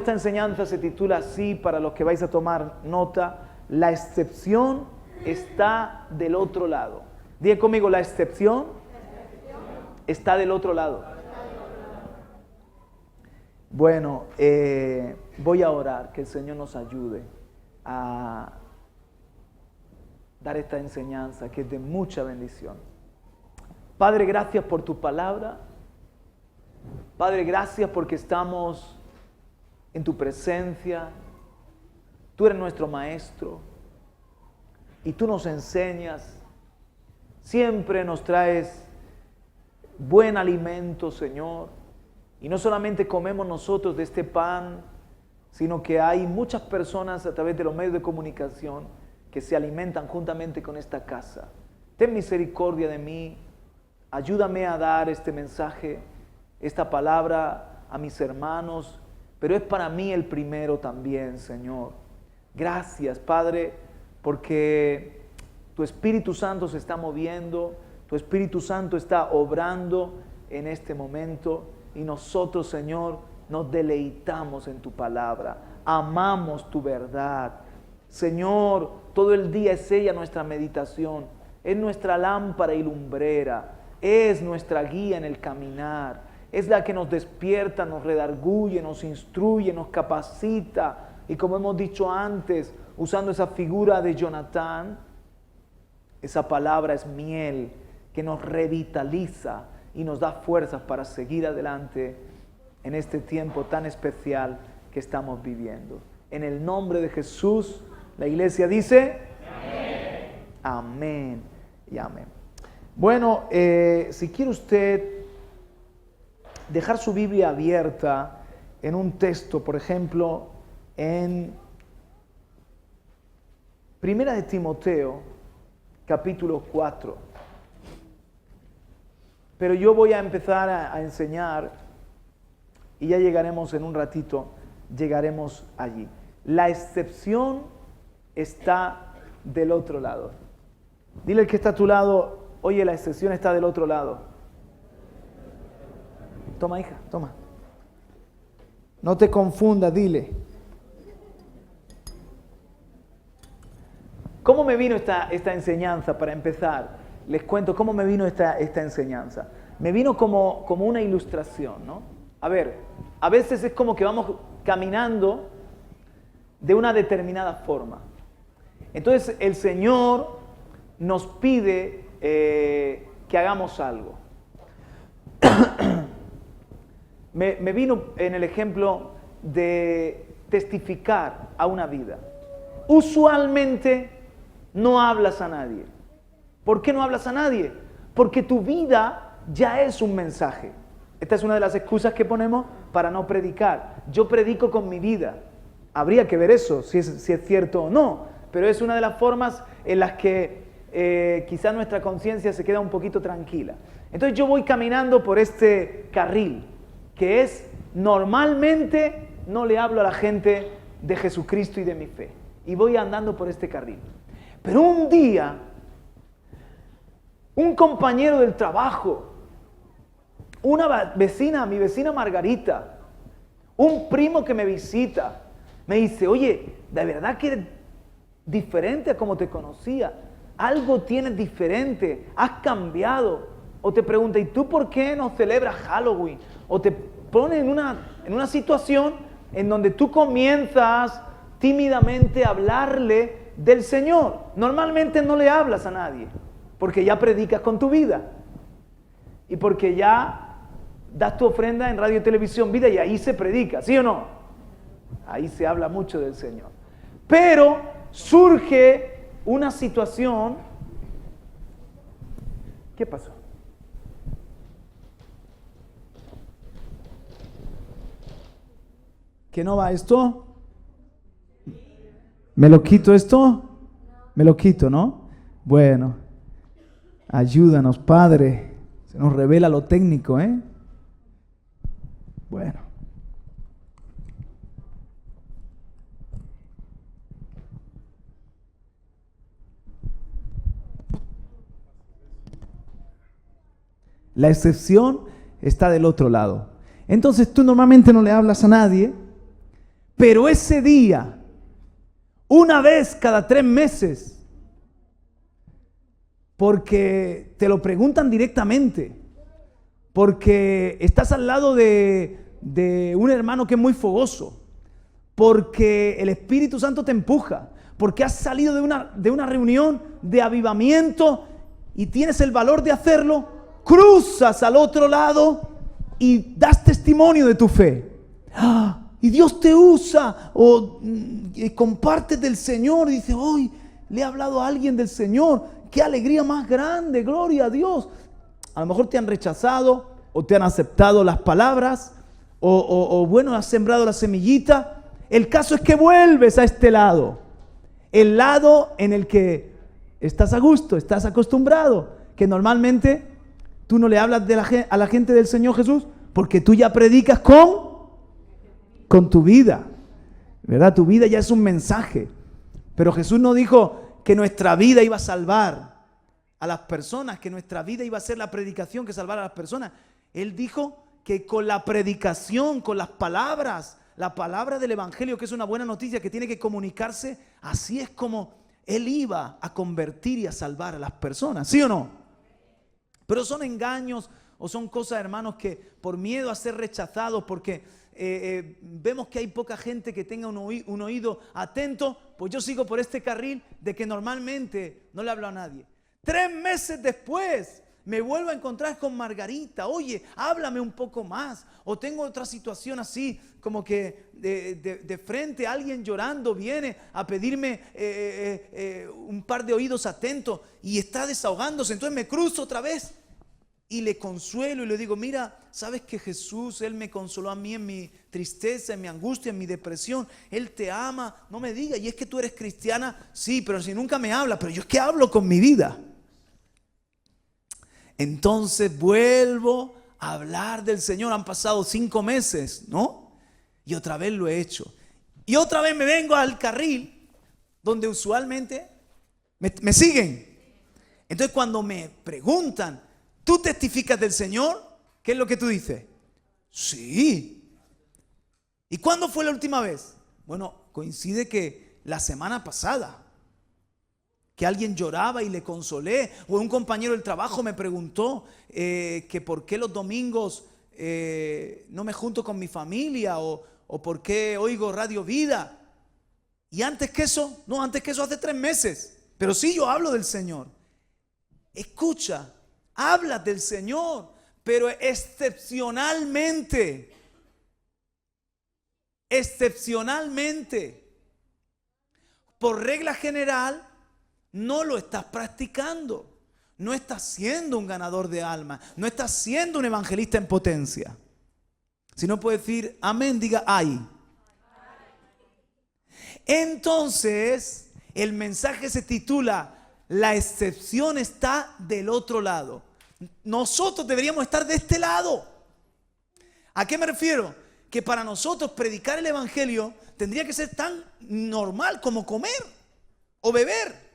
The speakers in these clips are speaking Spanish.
esta enseñanza se titula así, para los que vais a tomar nota: la excepción está del otro lado. Diga conmigo, la excepción está del otro lado. Bueno, voy a orar que el Señor nos ayude a dar esta enseñanza que es de mucha bendición. Padre, gracias por tu palabra. Padre, gracias porque estamos en tu presencia. Tú eres nuestro maestro y tú nos enseñas. Siempre nos traes buen alimento, Señor. Y no solamente comemos nosotros de este pan, sino que hay muchas personas a través de los medios de comunicación que se alimentan juntamente con esta casa. Ten misericordia de mí. Ayúdame a dar este mensaje, esta palabra a mis hermanos, pero es para mí el primero también, Señor. Gracias, Padre, porque tu Espíritu Santo se está moviendo, tu Espíritu Santo está obrando en este momento y nosotros, Señor, nos deleitamos en tu palabra, amamos tu verdad. Señor, todo el día es ella nuestra meditación, es nuestra lámpara y lumbrera, es nuestra guía en el caminar, es la que nos despierta, nos redarguye, nos instruye, nos capacita. Y como hemos dicho antes, usando esa figura de Jonatán, esa palabra es miel que nos revitaliza y nos da fuerzas para seguir adelante en este tiempo tan especial que estamos viviendo. En el nombre de Jesús, la iglesia dice: amén, amén y amén. Bueno, si quiere usted dejar su Biblia abierta en un texto, por ejemplo, en Primera de Timoteo, capítulo 4. Pero yo voy a empezar a enseñar y ya llegaremos en un ratito, llegaremos allí. La excepción está del otro lado. Dile al que está a tu lado: oye, la excepción está del otro lado. Toma, hija, toma. No te confundas, dile. ¿Cómo me vino esta enseñanza para empezar? Les cuento cómo me vino esta enseñanza. Me vino como una ilustración, ¿no? A ver, a veces es como que vamos caminando de una determinada forma. Entonces el Señor nos pide que hagamos algo. Me vino en el ejemplo de testificar a una vida. Usualmente no hablas a nadie. ¿Por qué no hablas a nadie? Porque tu vida ya es un mensaje. Esta es una de las excusas que ponemos para no predicar. Yo predico con mi vida. Habría que ver eso, si es cierto o no. Pero es una de las formas en las que quizás nuestra conciencia se queda un poquito tranquila. Entonces yo voy caminando por este carril, que es: normalmente no le hablo a la gente de Jesucristo y de mi fe. Y voy andando por este carril. Pero un día, un compañero del trabajo, una vecina, mi vecina Margarita, un primo que me visita, me dice: oye, ¿de verdad que eres diferente a como te conocía? Algo tienes diferente, has cambiado. O te pregunta: ¿y tú por qué no celebras Halloween? O te pone en una situación en donde tú comienzas tímidamente a hablarle del Señor. Normalmente no le hablas a nadie, porque ya predicas con tu vida y porque ya das tu ofrenda en radio y televisión Vida, y ahí se predica, ¿sí o no? Ahí se habla mucho del Señor. Pero surge una situación. ¿Qué pasó? ¿Que no va esto? ¿Me lo quito esto? Me lo quito, ¿no? Bueno, ayúdanos, Padre. Se nos revela lo técnico, ¿eh? Bueno. La excepción está del otro lado. Entonces tú normalmente no le hablas a nadie, Pero ese día, una vez cada 3 meses, porque te lo preguntan directamente, porque estás al lado de un hermano que es muy fogoso, porque el Espíritu Santo te empuja, porque has salido de una reunión de avivamiento y tienes el valor de hacerlo, cruzas al otro lado y das testimonio de tu fe. Y Dios te usa o compartes del Señor y dices, hoy le he hablado a alguien del Señor. Qué alegría más grande, gloria a Dios. A lo mejor te han rechazado o te han aceptado las palabras o bueno, has sembrado la semillita. El caso es que vuelves a este lado. El lado en el que estás a gusto, estás acostumbrado. Que normalmente tú no le hablas a la gente del Señor Jesús porque tú ya predicas con tu vida, ¿verdad? Tu vida ya es un mensaje. Pero Jesús no dijo que nuestra vida iba a salvar a las personas, que nuestra vida iba a ser la predicación que salvara a las personas. Él dijo que con la predicación, con las palabras, la palabra del Evangelio, que es una buena noticia que tiene que comunicarse, así es como Él iba a convertir y a salvar a las personas, ¿sí o no? Pero son engaños o son cosas, hermanos, que por miedo a ser rechazados, porque vemos que hay poca gente que tenga un oído atento, pues yo sigo por este carril de que normalmente no le hablo a nadie. 3 meses después me vuelvo a encontrar con Margarita. Oye, háblame un poco más. O tengo otra situación así, como que de frente alguien llorando viene a pedirme un par de oídos atentos y está desahogándose. Entonces me cruzo otra vez y le consuelo y le digo, mira, ¿sabes que Jesús, Él me consoló a mí en mi tristeza, en mi angustia, en mi depresión? Él te ama. No me digas, y es que tú eres cristiana. Sí, pero si nunca me habla, pero yo es que hablo con mi vida. Entonces vuelvo a hablar del Señor. Han pasado 5 meses, ¿no? Y otra vez lo he hecho. Y otra vez me vengo al carril donde usualmente me siguen. Entonces cuando me preguntan, ¿tú testificas del Señor? ¿Qué es lo que tú dices? Sí. ¿Y cuándo fue la última vez? Bueno, coincide que la semana pasada, que alguien lloraba y le consolé, o un compañero del trabajo me preguntó que por qué los domingos no me junto con mi familia o por qué oigo Radio Vida. Y antes que eso, hace 3 meses, pero sí yo hablo del Señor. Escucha, hablas del Señor, pero excepcionalmente, por regla general, no lo estás practicando. No estás siendo un ganador de almas. No estás siendo un evangelista en potencia. Si no puede decir amén, diga ay. Entonces, el mensaje se titula: la excepción está del otro lado. Nosotros deberíamos estar de este lado. ¿A qué me refiero? Que para nosotros predicar el evangelio tendría que ser tan normal como comer o beber.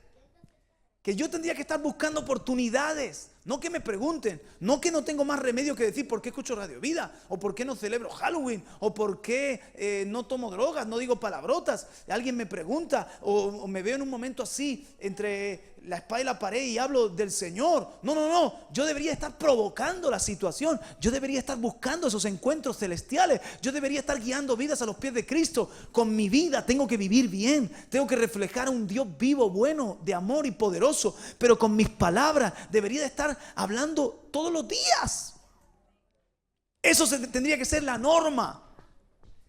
Que yo tendría que estar buscando oportunidades, no que me pregunten, no que no tengo más remedio que decir por qué escucho Radio Vida, o por qué no celebro Halloween, o por qué no tomo drogas, no digo palabrotas. Alguien me pregunta o me veo en un momento así entre la espada y la pared y hablo del Señor. No, yo debería estar provocando la situación, yo debería estar buscando esos encuentros celestiales, yo debería estar guiando vidas a los pies de Cristo. Con mi vida tengo que vivir bien, tengo que reflejar a un Dios vivo, bueno, de amor y poderoso, pero con mis palabras debería de estar hablando todos los días. Eso tendría que ser la norma,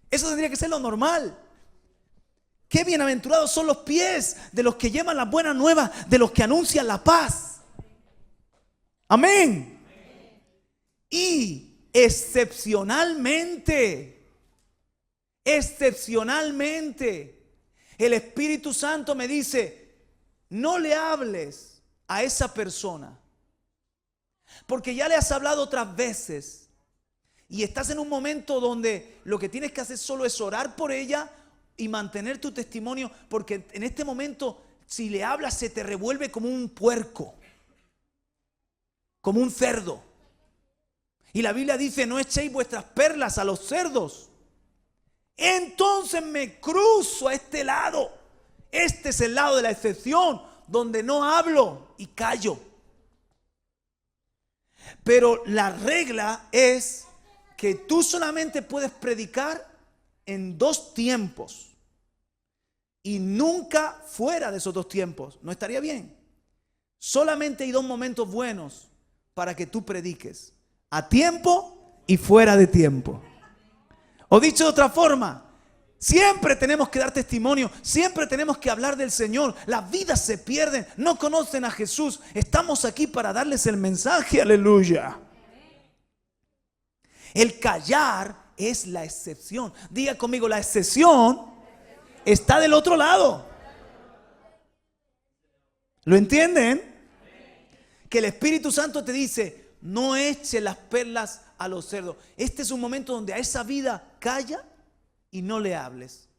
eso tendría que ser lo normal. Qué bienaventurados son los pies de los que llevan las buenas nuevas, de los que anuncian la paz. Amén. Y excepcionalmente, el Espíritu Santo me dice: no le hables a esa persona, porque ya le has hablado otras veces y estás en un momento donde lo que tienes que hacer solo es orar por ella y mantener tu testimonio, porque en este momento si le hablas se te revuelve como un puerco, como un cerdo. Y la Biblia dice: no echéis vuestras perlas a los cerdos. entonces me cruzo a este lado. Este es el lado de la excepción, donde no hablo y callo. Pero la regla es que tú solamente puedes predicar en 2 tiempos y nunca fuera de esos 2 tiempos. ¿No estaría bien? Solamente hay 2 momentos buenos para que tú prediques: a tiempo y fuera de tiempo. O dicho de otra forma, siempre tenemos que dar testimonio, siempre tenemos que hablar del Señor. Las vidas se pierden, no conocen a Jesús. Estamos aquí para darles el mensaje, aleluya. El callar es la excepción. Diga conmigo, la excepción está del otro lado. ¿Lo entienden? Que el Espíritu Santo te dice: no eche las perlas a los cerdos. Este es un momento donde a esa vida calla y no le hables.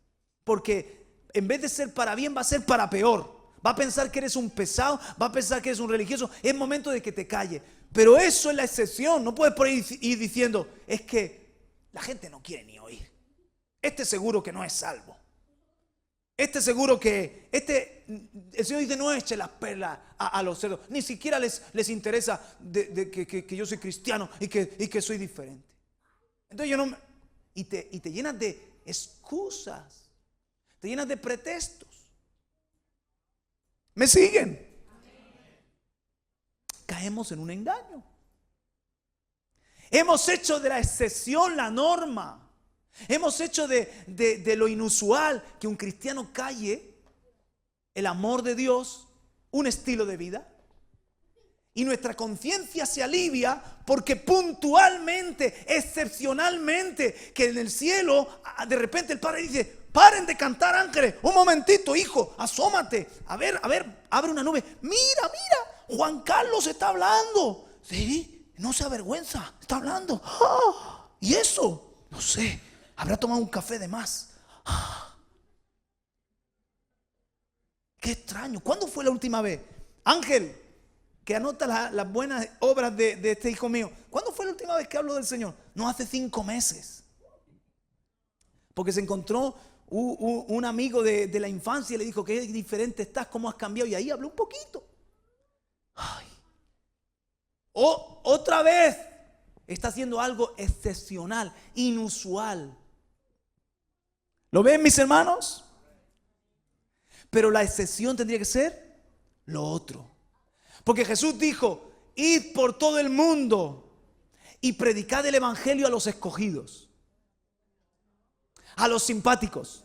Porque en vez de ser para bien, va a ser para peor. Va a pensar que eres un pesado, va a pensar que eres un religioso. Es momento de que te calle. Pero eso es la excepción. No puedes por ahí ir diciendo: es que la gente no quiere ni oír. Este seguro que no es salvo. Este seguro que, el Señor dice: no eche las perlas a los cerdos. Ni siquiera les interesa que yo soy cristiano y que soy diferente. Entonces yo no, y te llenas de excusas, te llenas de pretextos. ¿Me siguen? Caemos en un engaño. Hemos hecho de la excepción la norma. Hemos hecho de lo inusual que un cristiano calle el amor de Dios un estilo de vida. Y nuestra conciencia se alivia porque puntualmente, excepcionalmente, que en el cielo de repente el Padre dice: paren de cantar, ángeles, un momentito, hijo, asómate, a ver, abre una nube, mira, Juan Carlos está hablando. Sí, no se avergüenza, está hablando. ¿Y eso? No sé, habrá tomado un café de más. Qué extraño. ¿Cuándo fue la última vez? Ángel, que anota las buenas obras de este hijo mío. ¿Cuándo fue la última vez que habló del Señor? No, hace 5 meses. Porque se encontró un amigo de la infancia y le dijo: qué diferente estás, cómo has cambiado. Y ahí habló un poquito. Ay. Otra vez está haciendo algo excepcional, inusual. ¿Lo ven, mis hermanos? Pero la excepción tendría que ser lo otro. Porque Jesús dijo: id por todo el mundo y predicad el evangelio a los escogidos, a los simpáticos,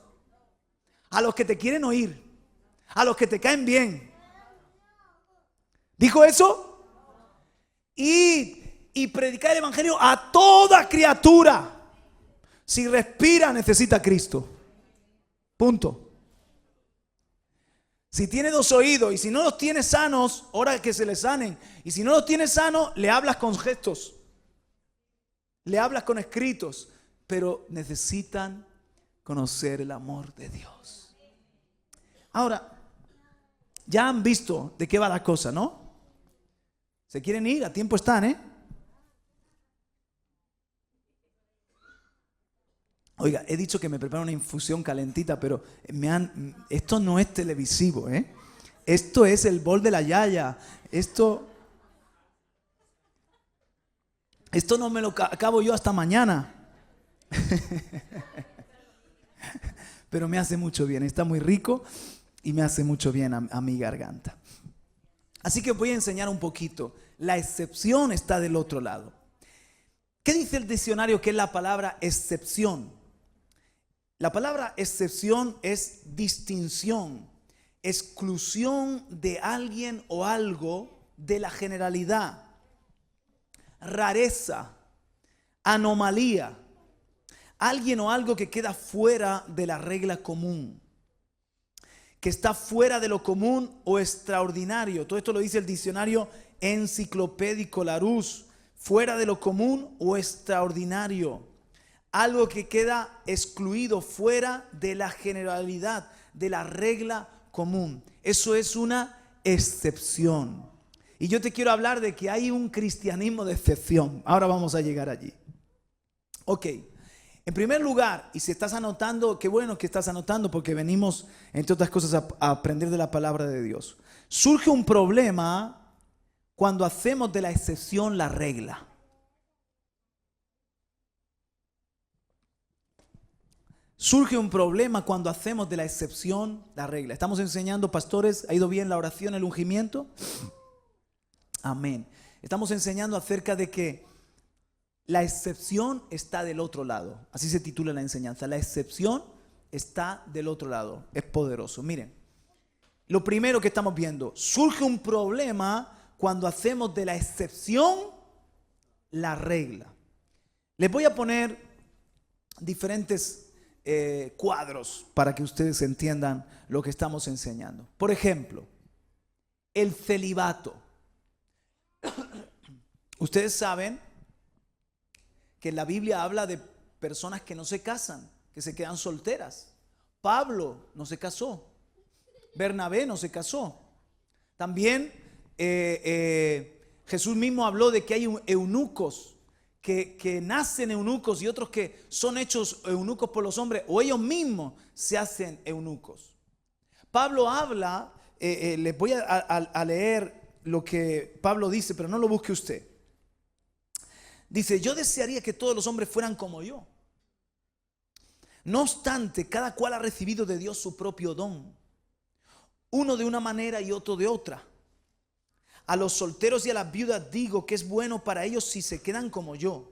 a los que te quieren oír, a los que te caen bien. ¿Dijo eso? Id y predicad el evangelio a toda criatura. Si respira, necesita a Cristo. Punto. Si tiene 2 oídos y si no los tiene sanos, ora que se le sanen. Y si no los tiene sanos, le hablas con gestos, le hablas con escritos. Pero necesitan conocer el amor de Dios. Ahora, ya han visto de qué va la cosa, ¿no? ¿Se quieren ir? A tiempo están, ¿eh? Oiga, he dicho que me preparo una infusión calentita, pero esto no es televisivo, ¿eh? Esto es el bol de la yaya. Esto no me lo acabo yo hasta mañana. Pero me hace mucho bien, está muy rico y me hace mucho bien a mi garganta. Así que voy a enseñar un poquito. La excepción está del otro lado. ¿Qué dice el diccionario que es la palabra excepción? La palabra excepción es distinción, exclusión de alguien o algo de la generalidad, rareza, anomalía, alguien o algo que queda fuera de la regla común, que está fuera de lo común o extraordinario. Todo esto lo dice el diccionario enciclopédico Larousse, fuera de lo común o extraordinario. Algo que queda excluido, fuera de la generalidad, de la regla común. Eso es una excepción. Y yo te quiero hablar de que hay un cristianismo de excepción. Ahora vamos a llegar allí. Ok. En primer lugar, y si estás anotando, qué bueno que estás anotando porque venimos, entre otras cosas, a aprender de la palabra de Dios. Surge un problema cuando hacemos de la excepción la regla. Surge un problema cuando hacemos de la excepción la regla. Estamos enseñando, pastores, ¿ha ido bien la oración, el ungimiento? Amén. Estamos enseñando acerca de que la excepción está del otro lado. Así se titula la enseñanza. La excepción está del otro lado. Es poderoso. Miren, lo primero que estamos viendo, surge un problema cuando hacemos de la excepción la regla. Les voy a poner diferentes cuadros para que ustedes entiendan lo que estamos enseñando. Por ejemplo, el celibato. Ustedes saben que la Biblia habla de personas que no se casan, que se quedan solteras. Pablo no se casó. Bernabé no se casó. También Jesús mismo habló de que hay eunucos, que nacen eunucos y otros que son hechos eunucos por los hombres o ellos mismos se hacen eunucos. Pablo habla, les voy a leer lo que Pablo dice, pero no lo busque usted. Dice, yo desearía que todos los hombres fueran como yo. No obstante, cada cual ha recibido de Dios su propio don. Uno de una manera y otro de otra. A los solteros y a las viudas digo que es bueno para ellos si se quedan como yo.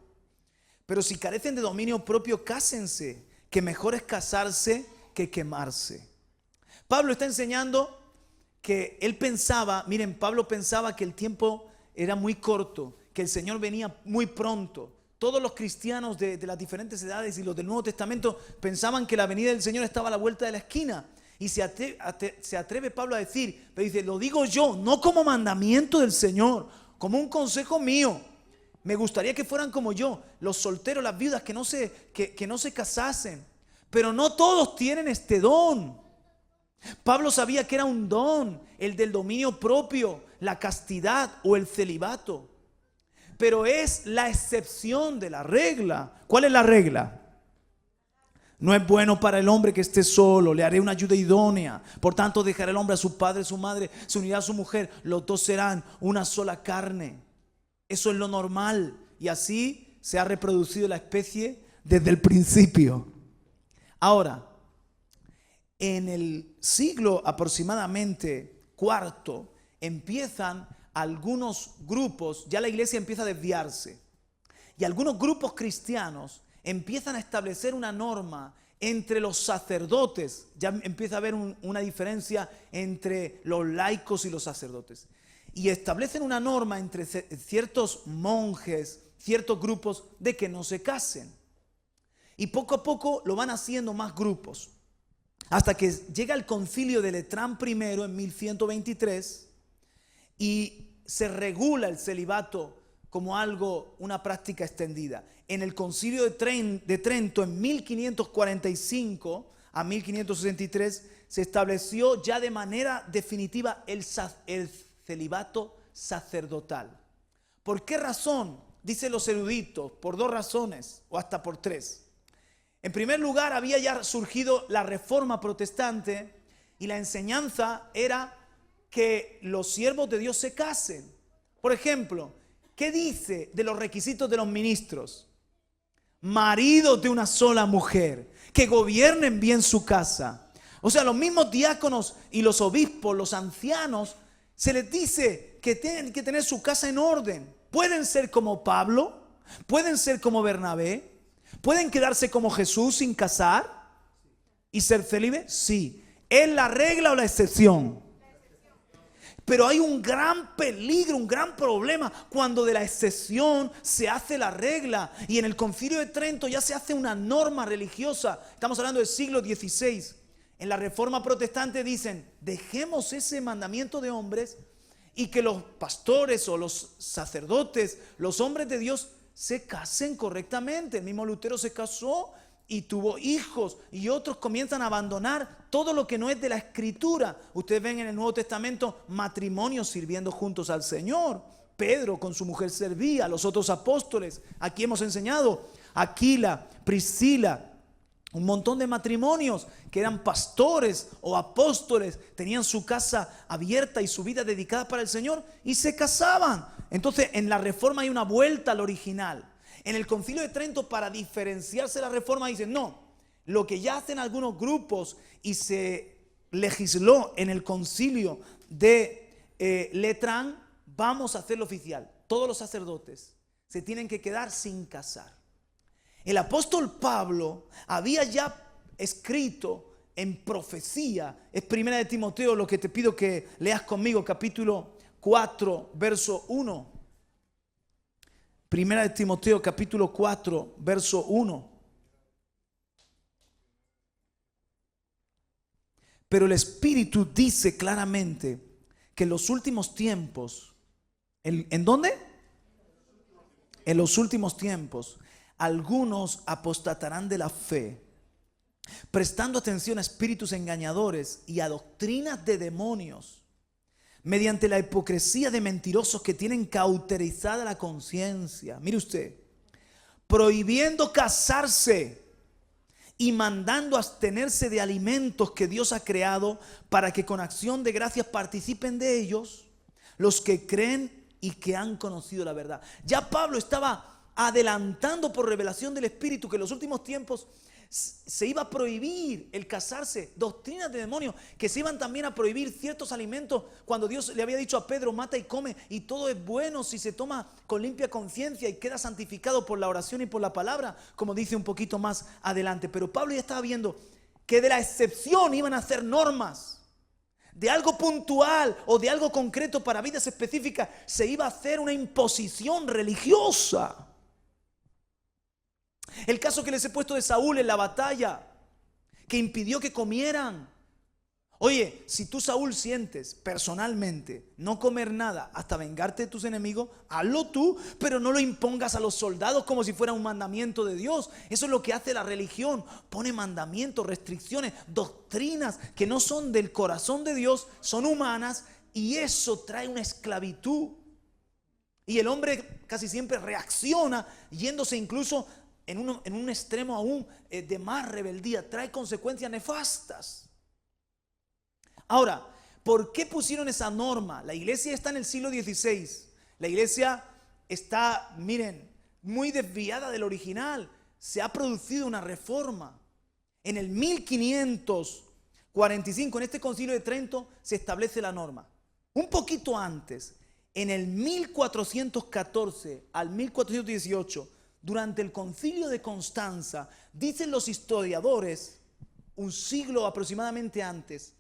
Pero si carecen de dominio propio, cásense, que mejor es casarse que quemarse. Pablo está enseñando que él pensaba, miren, Pablo pensaba que el tiempo era muy corto, que el Señor venía muy pronto. Todos los cristianos de las diferentes edades y los del Nuevo Testamento pensaban que la venida del Señor estaba a la vuelta de la esquina. Y se atreve Pablo a decir, pero dice, lo digo yo, no como mandamiento del Señor, como un consejo mío. Me gustaría que fueran como yo, los solteros, las viudas, que no se casasen. Pero no todos tienen este don. Pablo sabía que era un don, el del dominio propio, la castidad o el celibato. Pero es la excepción de la regla. ¿Cuál es la regla? No es bueno para el hombre que esté solo, le haré una ayuda idónea. Por tanto, dejará el hombre a su padre, a su madre, se unirá a su mujer, los dos serán una sola carne. Eso es lo normal y así se ha reproducido la especie desde el principio. Ahora, en el siglo aproximadamente IV empiezan algunos grupos, ya la iglesia empieza a desviarse y algunos grupos cristianos empiezan a establecer una norma entre los sacerdotes. Ya empieza a haber una diferencia entre los laicos y los sacerdotes. Y establecen una norma entre ciertos monjes, ciertos grupos, de que no se casen. Y poco a poco lo van haciendo más grupos. Hasta que llega el concilio de Letrán I en 1123 y se regula el celibato como algo, una práctica extendida. En el concilio de Trento en 1545 a 1563 se estableció ya de manera definitiva el celibato sacerdotal. ¿Por qué razón? Dicen los eruditos, por dos razones o hasta por tres. En primer lugar, había ya surgido la reforma protestante y la enseñanza era que los siervos de Dios se casen. Por ejemplo, ¿qué dice de los requisitos de los ministros? Maridos de una sola mujer, que gobiernen bien su casa. O sea, los mismos diáconos y los obispos, los ancianos, se les dice que tienen que tener su casa en orden. Pueden ser como Pablo, pueden ser como Bernabé, pueden quedarse como Jesús sin casar y ser célibes. Sí. ¿Es la regla o la excepción? Pero hay un gran peligro, un gran problema cuando de la excepción se hace la regla. Y en el Concilio de Trento ya se hace una norma religiosa. Estamos hablando del siglo XVI. En la Reforma Protestante dicen, dejemos ese mandamiento de hombres y que los pastores o los sacerdotes, los hombres de Dios, se casen correctamente. El mismo Lutero se casó y tuvo hijos, y otros comienzan a abandonar todo lo que no es de la Escritura. Ustedes ven en el Nuevo Testamento matrimonios sirviendo juntos al Señor. Pedro con su mujer servía, los otros apóstoles. Aquí hemos enseñado Aquila, Priscila, un montón de matrimonios que eran pastores o apóstoles, tenían su casa abierta y su vida dedicada para el Señor y se casaban. Entonces en la Reforma hay una vuelta al original. En el Concilio de Trento, para diferenciarse de la Reforma, dicen no, lo que ya hacen algunos grupos y se legisló en el Concilio de Letrán, vamos a hacerlo oficial. Todos los sacerdotes se tienen que quedar sin casar. El apóstol Pablo había ya escrito en profecía, es 1 Timoteo, lo que te pido que leas conmigo, capítulo 4, verso 1. 1 Timoteo, capítulo 4, verso 1. Pero el Espíritu dice claramente que en los últimos tiempos, ¿en dónde? En los últimos tiempos, algunos apostatarán de la fe, prestando atención a espíritus engañadores y a doctrinas de demonios, mediante la hipocresía de mentirosos que tienen cauterizada la conciencia. Mire usted, prohibiendo casarse y mandando abstenerse de alimentos que Dios ha creado para que con acción de gracias participen de ellos los que creen y que han conocido la verdad. Ya Pablo estaba adelantando por revelación del Espíritu que en los últimos tiempos se iba a prohibir el casarse, doctrinas de demonios, que se iban también a prohibir ciertos alimentos cuando Dios le había dicho a Pedro, mata y come, y todo es bueno si se toma con limpia conciencia y queda santificado por la oración y por la palabra, como dice un poquito más adelante. Pero Pablo ya estaba viendo que de la excepción iban a hacer normas, de algo puntual o de algo concreto para vidas específicas, se iba a hacer una imposición religiosa. El caso que les he puesto de Saúl en la batalla, que impidió que comieran. Oye, si tú, Saúl, sientes personalmente no comer nada hasta vengarte de tus enemigos, hazlo tú, pero no lo impongas a los soldados como si fuera un mandamiento de Dios. Eso es lo que hace la religión. Pone mandamientos, restricciones, doctrinas que no son del corazón de Dios, son humanas, y eso trae una esclavitud. Y el hombre casi siempre reacciona yéndose incluso en un extremo aún de más rebeldía. Trae consecuencias nefastas. Ahora, ¿por qué pusieron esa norma? La iglesia está en el siglo XVI. La iglesia está, miren, muy desviada del original. Se ha producido una reforma. En el 1545, en este Concilio de Trento, se establece la norma. Un poquito antes, en el 1414 al 1418, durante el Concilio de Constanza, dicen los historiadores, un siglo aproximadamente antes,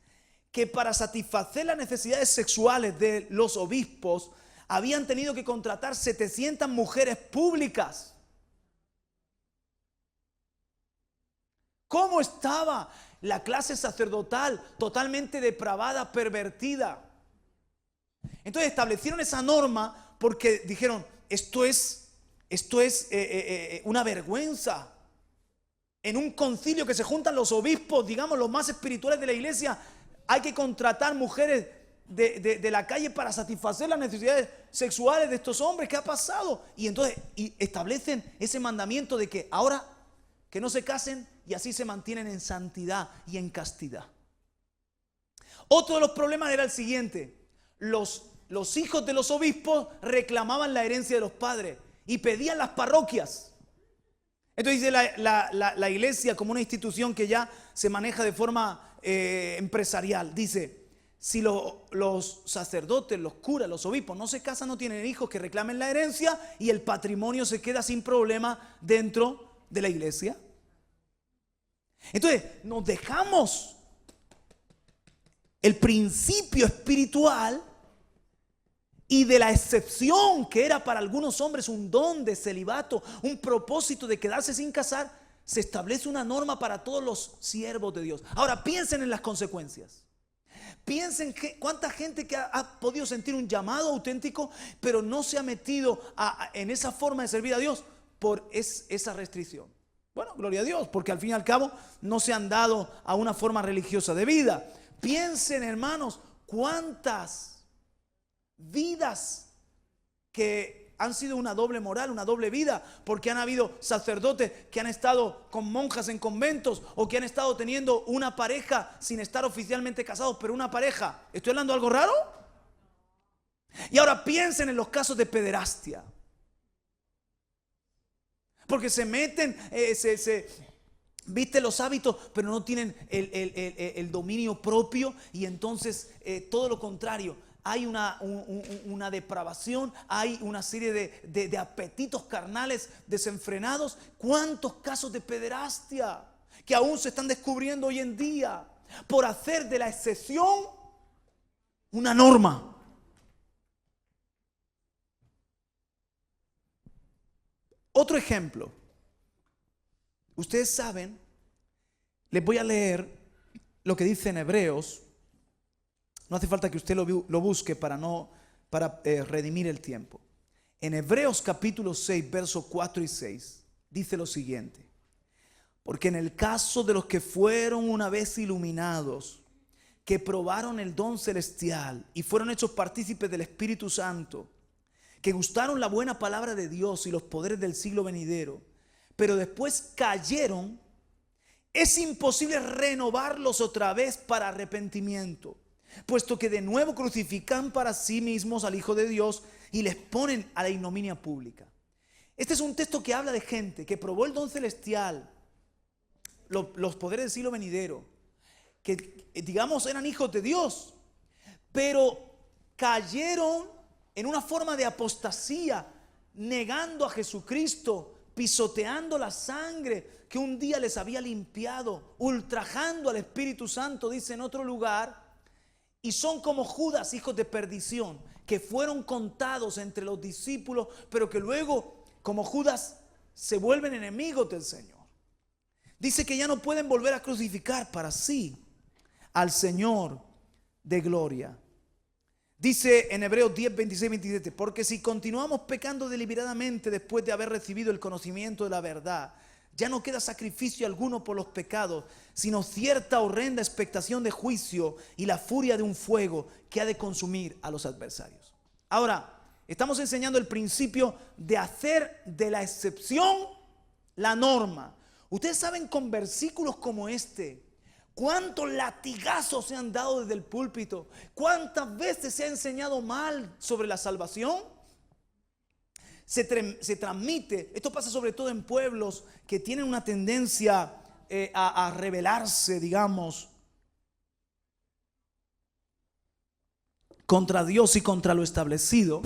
que para satisfacer las necesidades sexuales de los obispos habían tenido que contratar 700 mujeres públicas. ¿Cómo estaba la clase sacerdotal? Totalmente depravada, pervertida. Entonces establecieron esa norma porque dijeron, esto es una vergüenza. En un concilio que se juntan los obispos, digamos, los más espirituales de la iglesia, hay que contratar mujeres de la calle para satisfacer las necesidades sexuales de estos hombres. ¿Qué ha pasado? Y entonces establecen ese mandamiento de que ahora que no se casen y así se mantienen en santidad y en castidad. Otro de los problemas era el siguiente: los hijos de los obispos reclamaban la herencia de los padres y pedían las parroquias. Entonces dice la iglesia, como una institución que ya se maneja de forma empresarial, dice, si los sacerdotes, los curas, los obispos no se casan, no tienen hijos, que reclamen la herencia y el patrimonio se queda sin problema dentro de la iglesia. Entonces nos dejamos el principio espiritual y de la excepción que era para algunos hombres un don de celibato, un propósito de quedarse sin casar, se establece una norma para todos los siervos de Dios. Ahora piensen en las consecuencias. Piensen cuánta gente que ha podido sentir un llamado auténtico, pero no se ha metido en esa forma de servir a Dios por esa restricción. Bueno, gloria a Dios, porque al fin y al cabo no se han dado a una forma religiosa de vida. Piensen, hermanos, cuántas vidas que han sido una doble moral, una doble vida, porque han habido sacerdotes que han estado con monjas en conventos o que han estado teniendo una pareja sin estar oficialmente casados, pero una pareja. ¿Estoy hablando de algo raro? Y ahora piensen en los casos de pederastia. Porque se meten, visten los hábitos, pero no tienen el dominio propio, y entonces todo lo contrario. Hay una depravación, hay una serie de apetitos carnales desenfrenados. ¿Cuántos casos de pederastia que aún se están descubriendo hoy en día por hacer de la excepción una norma? Otro ejemplo. Ustedes saben, les voy a leer lo que dice en Hebreos. No hace falta que usted lo busque para redimir el tiempo. En Hebreos capítulo 6, versos 4 y 6, dice lo siguiente: porque en el caso de los que fueron una vez iluminados, que probaron el don celestial y fueron hechos partícipes del Espíritu Santo, que gustaron la buena palabra de Dios y los poderes del siglo venidero, pero después cayeron, es imposible renovarlos otra vez para arrepentimiento, puesto que de nuevo crucifican para sí mismos al Hijo de Dios y les ponen a la ignominia pública. Este es un texto que habla de gente que probó el don celestial, los poderes del siglo venidero, que digamos eran hijos de Dios, pero cayeron en una forma de apostasía, negando a Jesucristo, pisoteando la sangre que un día les había limpiado, ultrajando al Espíritu Santo, dice en otro lugar. Y son como Judas, hijos de perdición, que fueron contados entre los discípulos, pero que luego, como Judas, se vuelven enemigos del Señor. Dice que ya no pueden volver a crucificar para sí al Señor de gloria. Dice en Hebreos 10, 26, 27, porque si continuamos pecando deliberadamente después de haber recibido el conocimiento de la verdad, ya no queda sacrificio alguno por los pecados, sino cierta horrenda expectación de juicio y la furia de un fuego que ha de consumir a los adversarios. Ahora, estamos enseñando el principio de hacer de la excepción la norma. Ustedes saben, con versículos como este, cuántos latigazos se han dado desde el púlpito, cuántas veces se ha enseñado mal sobre la salvación. Se transmite, esto pasa sobre todo en pueblos que tienen una tendencia a rebelarse, digamos, contra Dios y contra lo establecido.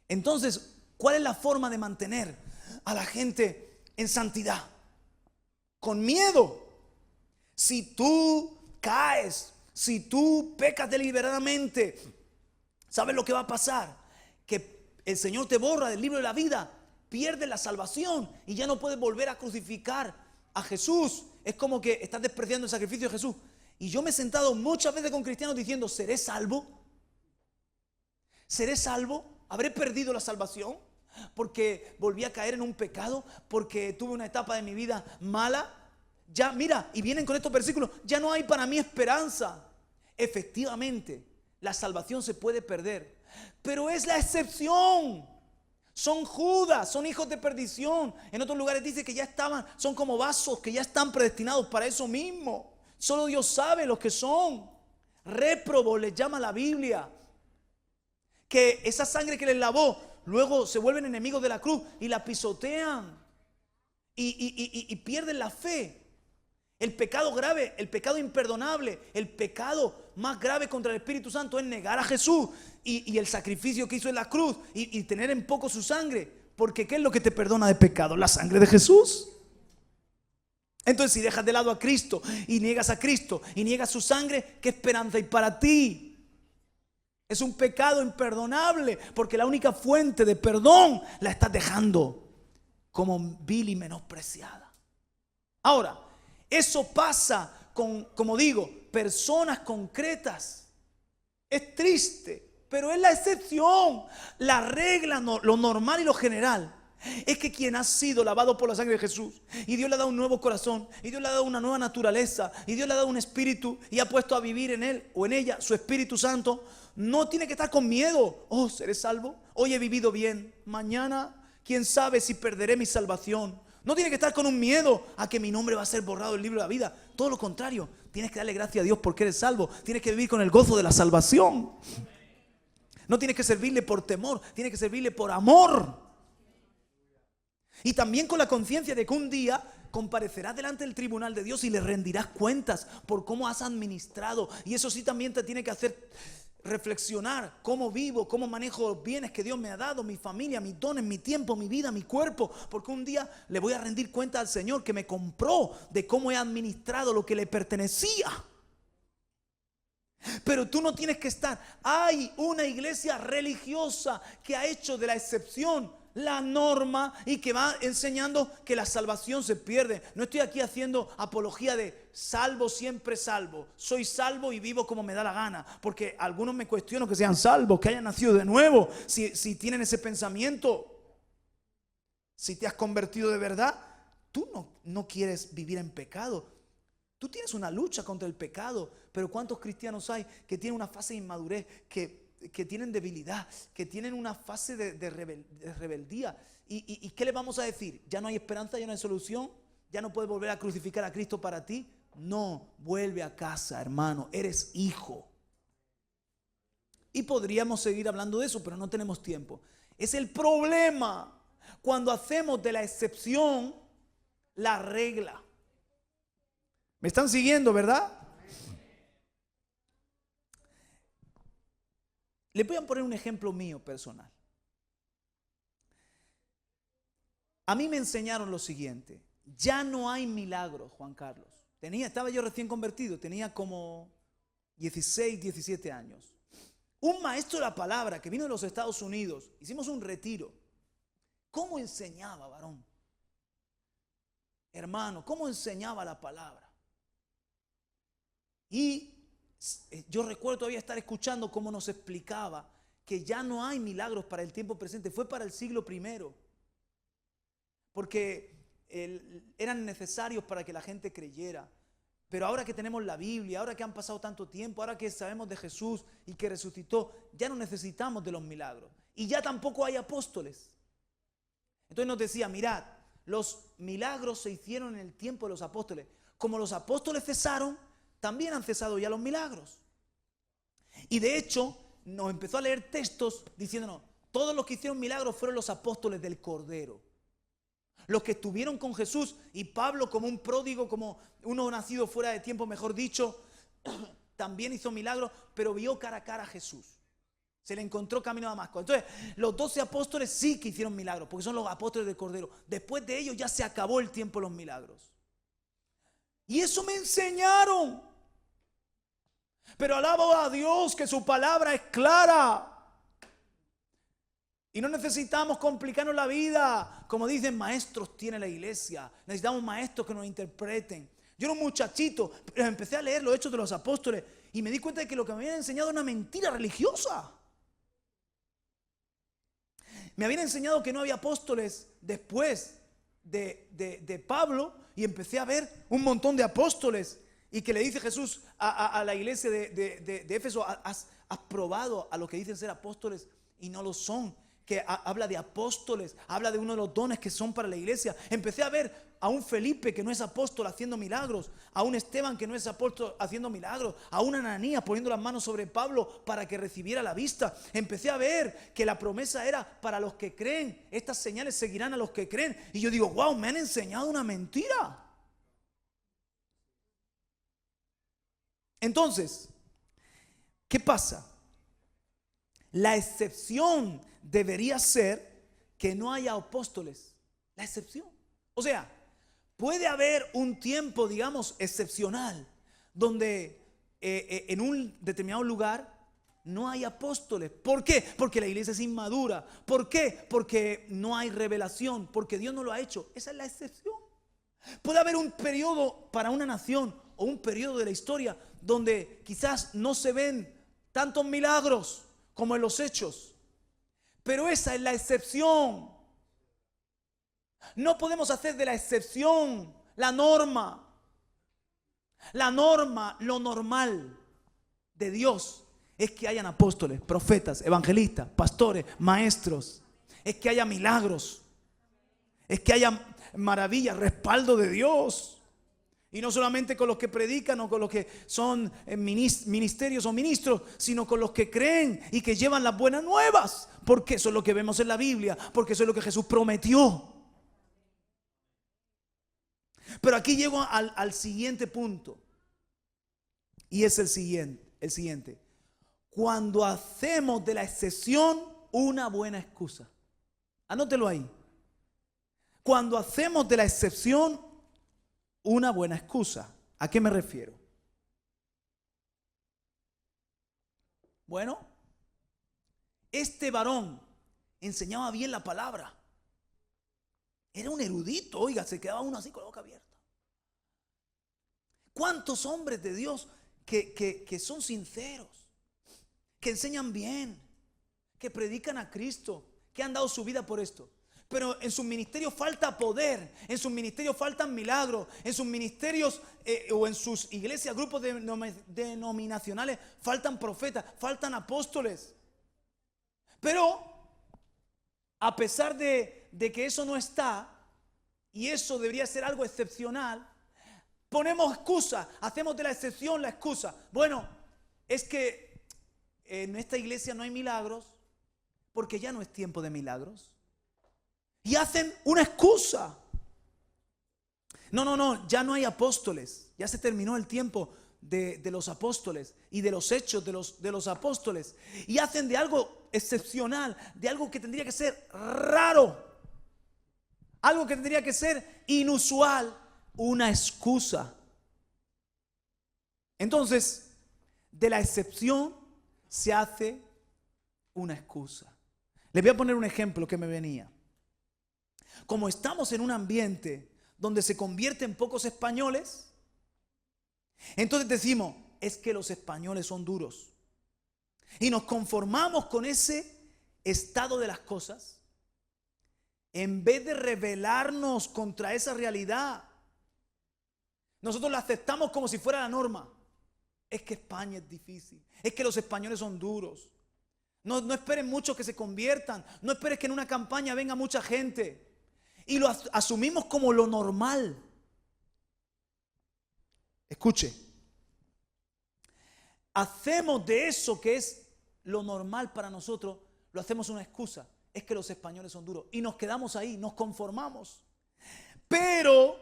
Entonces, ¿cuál es la forma de mantener a la gente en santidad? Con miedo. Si tú caes, si tú pecas deliberadamente, ¿sabes lo que va a pasar? Que el Señor te borra del libro de la vida, pierdes la salvación y ya no puedes volver a crucificar a Jesús. Es como que estás despreciando el sacrificio de Jesús. Y yo me he sentado muchas veces con cristianos diciendo: ¿seré salvo? ¿Seré salvo? ¿Habré perdido la salvación? Porque volví a caer en un pecado, porque tuve una etapa de mi vida mala. Ya, mira, y vienen con estos versículos: ya no hay para mí esperanza. Efectivamente, la salvación se puede perder, pero es la excepción. Son Judas, son hijos de perdición. En otros lugares dice que ya estaban, son como vasos que ya están predestinados para eso mismo. Solo Dios sabe los que son. Réprobos les llama la Biblia. Que esa sangre que les lavó, luego se vuelven enemigos de la cruz y la pisotean y pierden la fe. El pecado grave, el pecado imperdonable, el pecado más grave contra el Espíritu Santo es negar a Jesús y el sacrificio que hizo en la cruz y tener en poco su sangre. Porque ¿qué es lo que te perdona de pecado? La sangre de Jesús. Entonces, si dejas de lado a Cristo y niegas a Cristo y niegas su sangre, ¿qué esperanza hay para ti? Es un pecado imperdonable, porque la única fuente de perdón la estás dejando como vil y menospreciada. Ahora, eso pasa con, como digo, personas concretas. Es triste, pero es la excepción. La regla, lo normal y lo general Es que quien ha sido lavado por la sangre de Jesús, y Dios le ha dado un nuevo corazón, y Dios le ha dado una nueva naturaleza, y Dios le ha dado un espíritu, y ha puesto a vivir en él o en ella su Espíritu Santo, no tiene que estar con miedo. Oh, ¿seré salvo? Hoy he vivido bien, mañana quién sabe si perderé mi salvación. No tiene que estar con un miedo a que mi nombre va a ser borrado del libro de la vida. Todo lo contrario, tienes que darle gracias a Dios porque eres salvo. Tienes que vivir con el gozo de la salvación. No tienes que servirle por temor, tienes que servirle por amor. Y también con la conciencia de que un día comparecerás delante del tribunal de Dios y le rendirás cuentas por cómo has administrado. Y eso sí también te tiene que hacer reflexionar cómo vivo, cómo manejo los bienes que Dios me ha dado, mi familia, mis dones, mi tiempo, mi vida, mi cuerpo. Porque un día le voy a rendir cuenta al Señor que me compró de cómo he administrado lo que le pertenecía. Pero tú no tienes que estar. Hay una iglesia religiosa que ha hecho de la excepción la norma y que va enseñando que la salvación se pierde. No estoy aquí haciendo apología de salvo, siempre salvo. Soy salvo y vivo como me da la gana. Porque algunos me cuestionan que sean salvos, que hayan nacido de nuevo. Si tienen ese pensamiento, si te has convertido de verdad, tú no quieres vivir en pecado. Tú tienes una lucha contra el pecado. Pero ¿cuántos cristianos hay que tienen una fase de inmadurez, que tienen debilidad, que tienen una fase de rebeldía? ¿Y qué le vamos a decir? ¿Ya no hay esperanza, ya no hay solución? ¿Ya no puedes volver a crucificar a Cristo para ti? No, vuelve a casa, hermano, eres hijo. Y podríamos seguir hablando de eso, pero no tenemos tiempo. Es el problema cuando hacemos de la excepción la regla. ¿Me están siguiendo, verdad? Les voy a poner un ejemplo mío personal. A mí me enseñaron lo siguiente: ya no hay milagros, Juan Carlos. Estaba yo recién convertido, tenía como 16, 17 años. Un maestro de la palabra que vino de los Estados Unidos, hicimos un retiro. ¿Cómo enseñaba, varón? Hermano, ¿cómo enseñaba la palabra? Y yo recuerdo todavía estar escuchando cómo nos explicaba que ya no hay milagros para el tiempo presente. Fue para el siglo I. Porque eran necesarios para que la gente creyera. Pero ahora que tenemos la Biblia, ahora que han pasado tanto tiempo, ahora que sabemos de Jesús y que resucitó, ya no necesitamos de los milagros. Y ya tampoco hay apóstoles. Entonces nos decía, mirad, los milagros se hicieron en el tiempo de los apóstoles. Como los apóstoles cesaron, también han cesado ya los milagros. Y de hecho, nos empezó a leer textos diciéndonos, todos los que hicieron milagros fueron los apóstoles del Cordero. Los que estuvieron con Jesús. Y Pablo, como un pródigo, como uno nacido fuera de tiempo, mejor dicho, también hizo milagros, pero vio cara a cara a Jesús. Se le encontró camino a Damasco. Entonces, los 12 apóstoles sí que hicieron milagros, porque son los apóstoles del Cordero. Después de ellos ya se acabó el tiempo de los milagros. Y eso me enseñaron. Pero alabo a Dios que su palabra es clara. Y no necesitamos complicarnos la vida. Como dicen, maestros tiene la iglesia. Necesitamos maestros que nos interpreten. Yo era un muchachito, pero empecé a leer los Hechos de los Apóstoles y me di cuenta de que lo que me habían enseñado era una mentira religiosa. Me habían enseñado que no había apóstoles después de Pablo, y empecé a ver un montón de apóstoles. Y que le dice Jesús a la iglesia de Éfeso, has probado a los que dicen ser apóstoles y no lo son. Que habla de apóstoles, habla de uno de los dones que son para la iglesia. Empecé a ver a un Felipe que no es apóstol haciendo milagros, a un Esteban que no es apóstol haciendo milagros, a un Ananías poniendo las manos sobre Pablo para que recibiera la vista. Empecé a ver que la promesa era para los que creen, estas señales seguirán a los que creen. Y yo digo, wow, me han enseñado una mentira. Entonces, ¿qué pasa? La excepción debería ser que no haya apóstoles. La excepción. O sea, puede haber un tiempo, digamos, excepcional, donde en un determinado lugar no hay apóstoles. ¿Por qué? Porque la iglesia es inmadura. ¿Por qué? Porque no hay revelación, porque Dios no lo ha hecho. Esa es la excepción. Puede haber un periodo para una nación o un periodo de la historia donde quizás no se ven tantos milagros como en los Hechos. Pero esa es la excepción. No podemos hacer de la excepción la norma. La norma, lo normal de Dios es que hayan apóstoles, profetas, evangelistas, pastores, maestros. Es que haya milagros. Es que haya maravillas, respaldo de Dios. Y no solamente con los que predican o con los que son ministerios o ministros, sino con los que creen y que llevan las buenas nuevas. Porque eso es lo que vemos en la Biblia, porque eso es lo que Jesús prometió. Pero aquí llego al siguiente punto. Y es el siguiente. Cuando hacemos de la excepción una buena excusa. Anótelo ahí. Cuando hacemos de la excepción una buena excusa. ¿A qué me refiero? Bueno, este varón enseñaba bien la palabra. Era un erudito, oiga, se quedaba uno así con la boca abierta. ¿Cuántos hombres de Dios que son sinceros, que enseñan bien, que predican a Cristo, que han dado su vida por esto? Pero en sus ministerios falta poder, en sus ministerios faltan milagros, en sus ministerios o en sus iglesias, grupos denominacionales, faltan profetas, faltan apóstoles. Pero a pesar de que eso no está, y eso debería ser algo excepcional, ponemos excusa, hacemos de la excepción la excusa. Bueno, es que en esta iglesia no hay milagros, porque ya no es tiempo de milagros. Y hacen una excusa. No, ya no hay apóstoles. Ya se terminó el tiempo de los apóstoles y de los hechos de los apóstoles. Y hacen de algo excepcional, de algo que tendría que ser raro, algo que tendría que ser inusual, una excusa. Entonces, de la excepción se hace una excusa. Les voy a poner un ejemplo que me venía. Como estamos en un ambiente donde se convierten pocos españoles, entonces decimos, es que los españoles son duros. Y nos conformamos con ese estado de las cosas, en vez de rebelarnos contra esa realidad. Nosotros la aceptamos como si fuera la norma. Es que España es difícil, es que los españoles son duros. No esperen mucho que se conviertan, no esperes que en una campaña venga mucha gente. Y lo asumimos como lo normal. Escuche. Hacemos de eso que es lo normal para nosotros, lo hacemos una excusa. Es que los españoles son duros. Y nos quedamos ahí, nos conformamos. Pero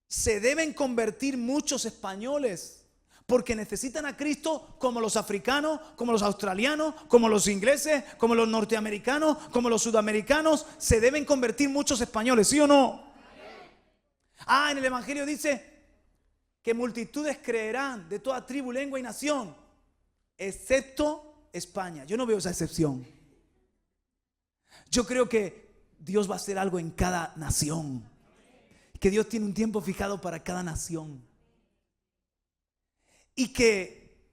se deben convertir muchos españoles, porque necesitan a Cristo como los africanos, como los australianos, como los ingleses, como los norteamericanos, como los sudamericanos. Se deben convertir muchos españoles, ¿sí o no? En el Evangelio dice que multitudes creerán de toda tribu, lengua y nación, excepto España. Yo no veo esa excepción. Yo creo que Dios va a hacer algo en cada nación, que Dios tiene un tiempo fijado para cada nación. Y que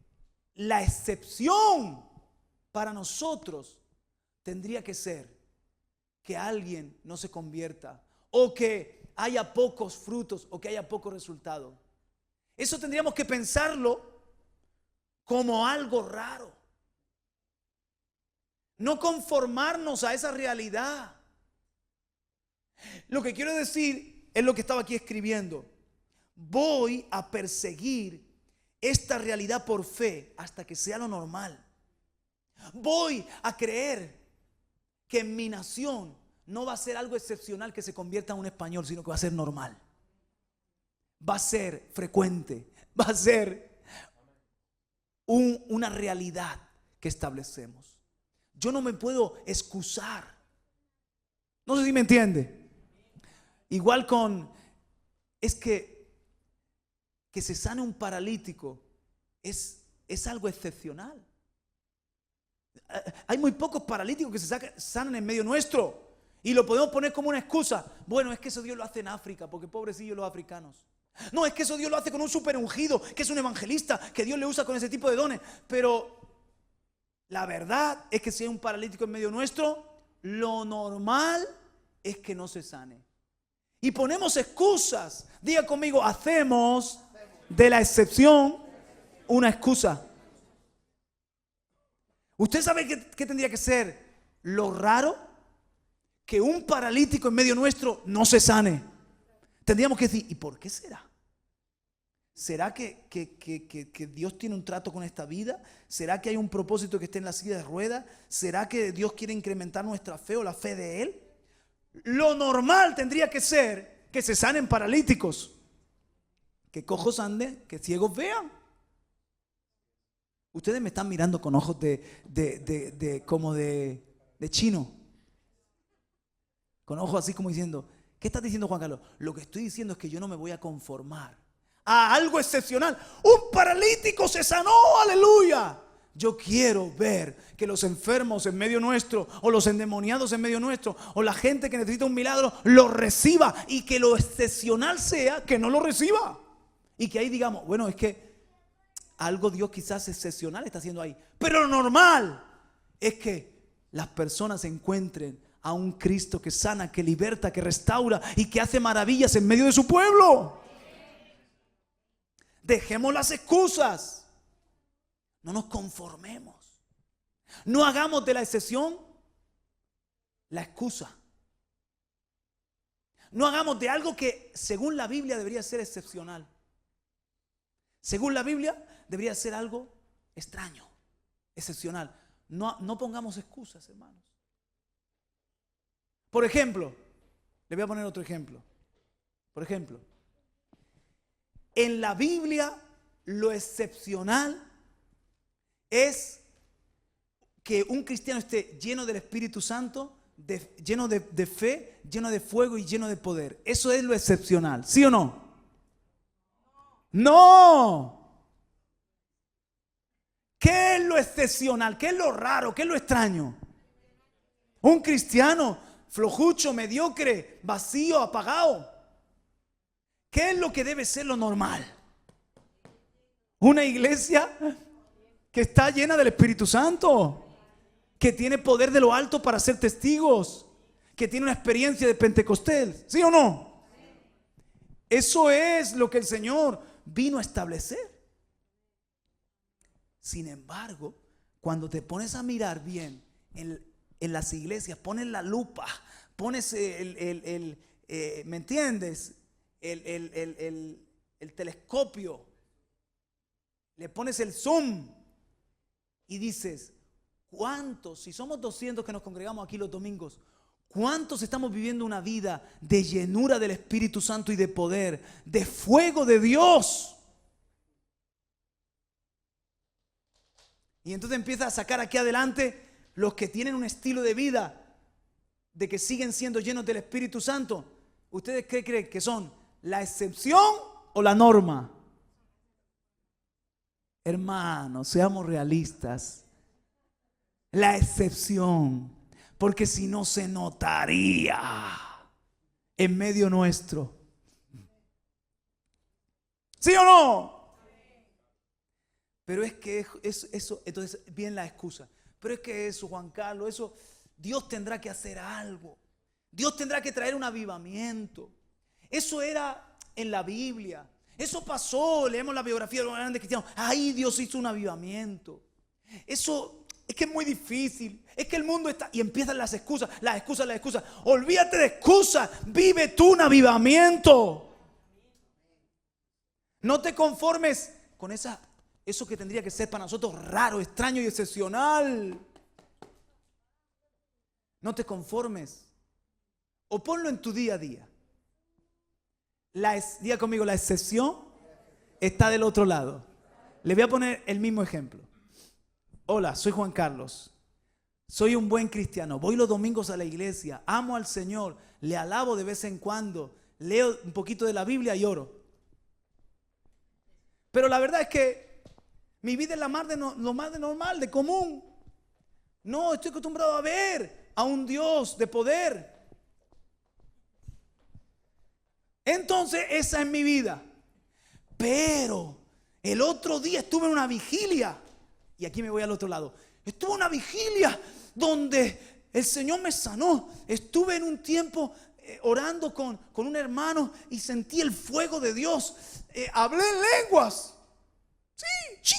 la excepción para nosotros tendría que ser que alguien no se convierta, o que haya pocos frutos, o que haya poco resultado. Eso tendríamos que pensarlo como algo raro. No conformarnos a esa realidad. Lo que quiero decir es lo que estaba aquí escribiendo. Voy a perseguir esta realidad por fe hasta que sea lo normal. Voy a creer que en mi nación no va a ser algo excepcional que se convierta en un español, sino que va a ser normal. Va a ser frecuente, va a ser una realidad que establecemos. Yo no me puedo excusar. No sé si me entiende. Igual es que se sane un paralítico es algo excepcional. Hay muy pocos paralíticos que se sanan en medio nuestro y lo podemos poner como una excusa. Bueno, es que eso Dios lo hace en África, porque pobrecillos los africanos. No, es que eso Dios lo hace con un super ungido, que es un evangelista, que Dios le usa con ese tipo de dones. Pero la verdad es que si hay un paralítico en medio nuestro, lo normal es que no se sane. Y ponemos excusas. Diga conmigo, hacemos de la excepción una excusa. ¿Usted sabe qué tendría que ser lo raro? Que un paralítico en medio nuestro no se sane. Tendríamos que decir, ¿y por qué será? ¿Será que Dios tiene un trato con esta vida? ¿Será que hay un propósito que esté en la silla de ruedas? ¿Será que Dios quiere incrementar nuestra fe o la fe de Él? Lo normal tendría que ser que se sanen paralíticos, que cojos anden, que ciegos vean. Ustedes me están mirando con ojos como de chino. Con ojos así como diciendo, ¿qué estás diciendo, Juan Carlos? Lo que estoy diciendo es que yo no me voy a conformar a algo excepcional. Un paralítico se sanó, aleluya. Yo quiero ver que los enfermos en medio nuestro, o los endemoniados en medio nuestro, o la gente que necesita un milagro, lo reciba, y que lo excepcional sea que no lo reciba. Y que ahí digamos, bueno, es que algo Dios quizás excepcional está haciendo ahí. Pero lo normal es que las personas encuentren a un Cristo que sana, que liberta, que restaura y que hace maravillas en medio de su pueblo. Dejemos las excusas. No nos conformemos. No hagamos de la excepción la excusa. No hagamos de algo que según la Biblia debería ser excepcional. Según la Biblia debería ser algo extraño, excepcional. No pongamos excusas, hermanos. Por ejemplo, le voy a poner otro ejemplo. Por ejemplo, en la Biblia lo excepcional es que un cristiano esté lleno del Espíritu Santo, lleno de fe, lleno de fuego y lleno de poder. Eso es lo excepcional, ¿sí o no? No. ¿Qué es lo excepcional? ¿Qué es lo raro? ¿Qué es lo extraño? Un cristiano flojucho, mediocre, vacío, apagado. ¿Qué es lo que debe ser lo normal? Una iglesia que está llena del Espíritu Santo, que tiene poder de lo alto para ser testigos, que tiene una experiencia de Pentecostés, ¿sí o no? Eso es lo que el Señor vino a establecer. Sin embargo, cuando te pones a mirar bien en las iglesias, pones la lupa, pones ¿me entiendes? El telescopio, le pones el zoom y dices, ¿cuántos, si somos 200 que nos congregamos aquí los domingos, cuántos estamos viviendo una vida de llenura del Espíritu Santo y de poder, de fuego de Dios? Y entonces empieza a sacar aquí adelante los que tienen un estilo de vida de que siguen siendo llenos del Espíritu Santo. ¿Ustedes qué creen que son? ¿La excepción o la norma? Hermanos, seamos realistas. La excepción, porque si no se notaría en medio nuestro. ¿Sí o no? Pero es que eso, entonces viene la excusa. Pero es que eso, Juan Carlos, eso, Dios tendrá que hacer algo. Dios tendrá que traer un avivamiento. Eso era en la Biblia. Eso pasó, leemos la biografía de los grandes cristianos. Ahí Dios hizo un avivamiento. Eso es que es muy difícil. Es que el mundo está, y empiezan las excusas. Olvídate de excusas. Vive tú un avivamiento. No te conformes con eso que tendría que ser para nosotros raro, extraño y excepcional. No te conformes. O ponlo en tu día a día. Diga conmigo, la excepción está del otro lado. Le voy a poner el mismo ejemplo. Hola, soy Juan Carlos. Soy un buen cristiano. Voy los domingos a la iglesia. Amo al Señor. Le alabo de vez en cuando. Leo un poquito de la Biblia y oro. Pero la verdad es que mi vida es lo más de normal, de común. No, estoy acostumbrado a ver a un Dios de poder. Entonces esa es mi vida. Pero el otro día estuve en una vigilia. Y aquí me voy al otro lado. Estuve en una vigilia donde el Señor me sanó. Estuve en un tiempo orando con un hermano y sentí el fuego de Dios. Hablé en lenguas. Sí,